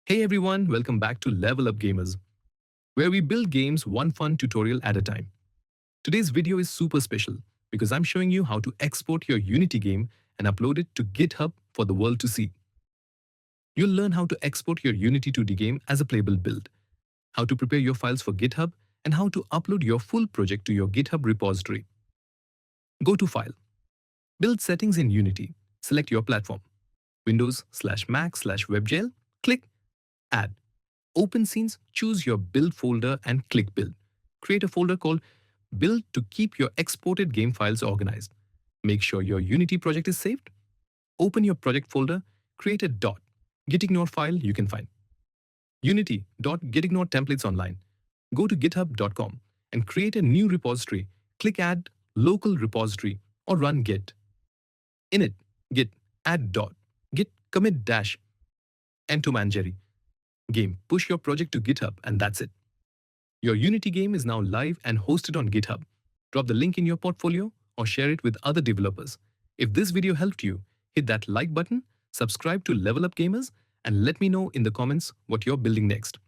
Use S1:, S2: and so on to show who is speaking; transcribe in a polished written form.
S1: Hey everyone, welcome back to Level Up Gamers, where we build games one fun tutorial at a time. Today's video is super special because I'm showing you how to export your Unity game and upload it to GitHub for the world to see. You'll learn how to export your Unity 2D game as a playable build, how to prepare your files for GitHub, and how to upload your full project to your GitHub repository. Go to File, Build Settings in Unity, select your platform, Windows/Mac/WebGL, click Add. Open Scenes, choose your build folder and click Build. Create a folder called Build to keep your exported game files organized. Make sure your Unity project is saved. Open your project folder, create a .gitignore file you can find. Unity.gitignore templates online. Go to github.com and create a new repository. Click Add Local Repository or run Git. Init, git, add git commit dash, and to manjeri. Game, push your project to GitHub and that's it. Your Unity game is now live and hosted on GitHub. Drop the link in your portfolio or share it with other developers. If this video helped you, hit that like button, subscribe to Level Up Gamers, and let me know in the comments what you're building next.